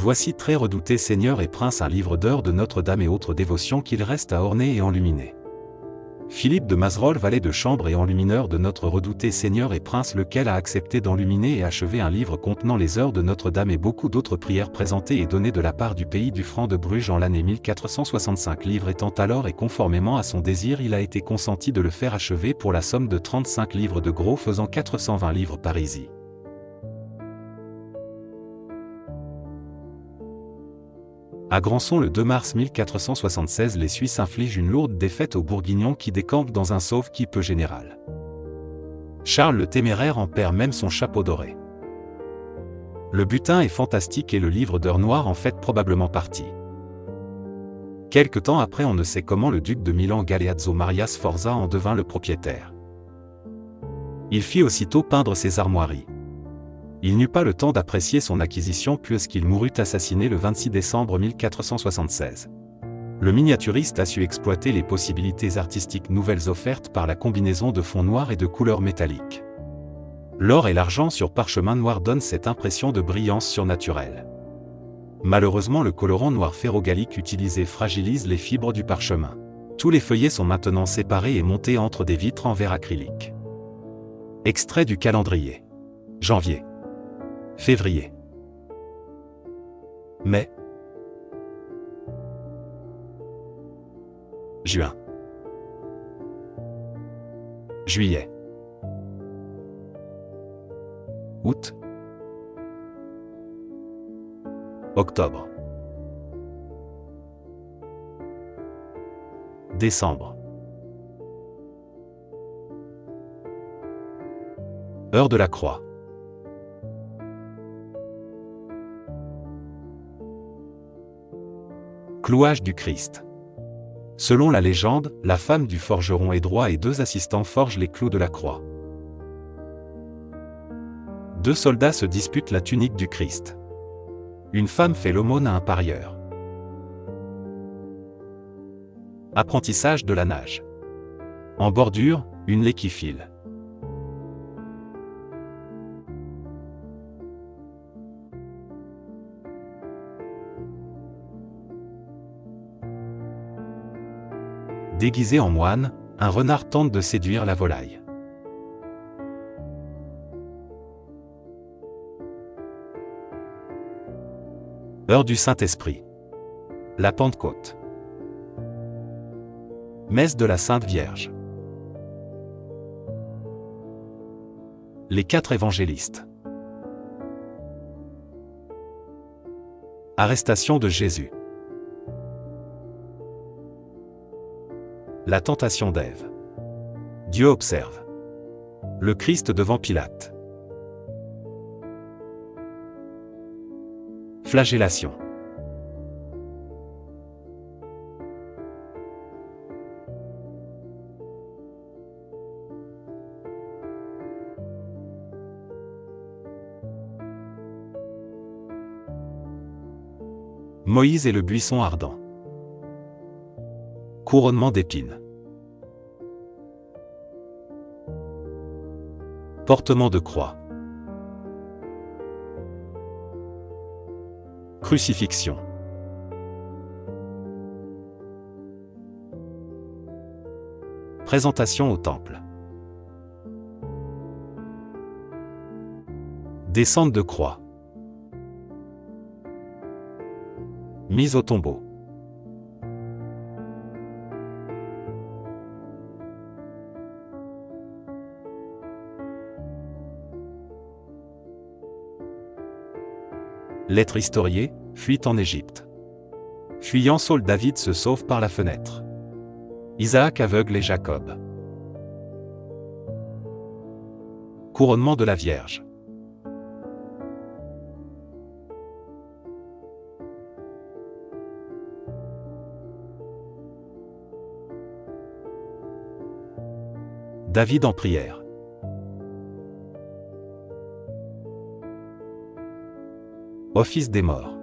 Voici très redouté Seigneur et Prince, un livre d'heures de Notre-Dame et autres dévotions qu'il reste à orner et enluminer. Philippe de Mazerolles, valet de chambre et enlumineur de notre redouté Seigneur et Prince, lequel a accepté d'enluminer et achever un livre contenant les heures de Notre-Dame et beaucoup d'autres prières présentées et données de la part du pays du Franc de Bruges en l'année 1465. Livre étant alors et conformément à son désir, il a été consenti de le faire achever pour la somme de 35 livres de gros, faisant 420 livres parisis. À Grandson le 2 mars 1476, les Suisses infligent une lourde défaite aux Bourguignons qui décampent dans un sauve-qui-peut général. Charles le Téméraire en perd même son chapeau doré. Le butin est fantastique et le livre d'heures noires en fait probablement partie. Quelque temps après, on ne sait comment, le duc de Milan Galeazzo Maria Sforza en devint le propriétaire. Il fit aussitôt peindre ses armoiries. Il n'eut pas le temps d'apprécier son acquisition puisqu'il mourut assassiné le 26 décembre 1476. Le miniaturiste a su exploiter les possibilités artistiques nouvelles offertes par la combinaison de fonds noirs et de couleurs métalliques. L'or et l'argent sur parchemin noir donnent cette impression de brillance surnaturelle. Malheureusement, le colorant noir ferrogallique utilisé fragilise les fibres du parchemin. Tous les feuillets sont maintenant séparés et montés entre des vitres en verre acrylique. Extrait du calendrier. Janvier. Février. Mai. Juin. Juillet. Août. Octobre. Décembre. Heure de la Croix. Clouage du Christ. Selon la légende, la femme du forgeron Édroit et 2 assistants forgent les clous de la croix. 2 soldats se disputent la tunique du Christ. Une femme fait l'aumône à un parieur. Apprentissage de la nage. En bordure, une laie qui file. Déguisé en moine, un renard tente de séduire la volaille. Heure du Saint-Esprit. La Pentecôte. Messe de la Sainte Vierge. Les 4 évangélistes. Arrestation de Jésus. La tentation d'Ève. Dieu observe. Le Christ devant Pilate. Flagellation. Moïse et le buisson ardent. Couronnement d'épines. Portement de croix. Crucifixion. Présentation au temple. Descente de croix. Mise au tombeau. Lettre historiée, fuite en Égypte. Fuyant, Saul David se sauve par la fenêtre. Isaac aveugle et Jacob. Couronnement de la Vierge. David en prière. Office des morts.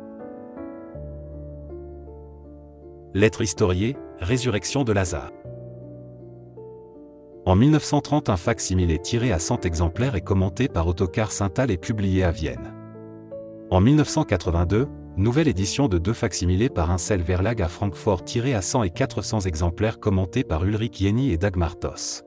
Lettre historiée, résurrection de Lazare. En 1930, un fac-similé tiré à 100 exemplaires et commenté par Ottokar Sinthal est publié à Vienne. En 1982, Nouvelle édition de 2 facsimilés par Insel Verlag à Francfort tiré à 100 et 400 exemplaires commentés par Ulrich Jenny et Dagmar Toss.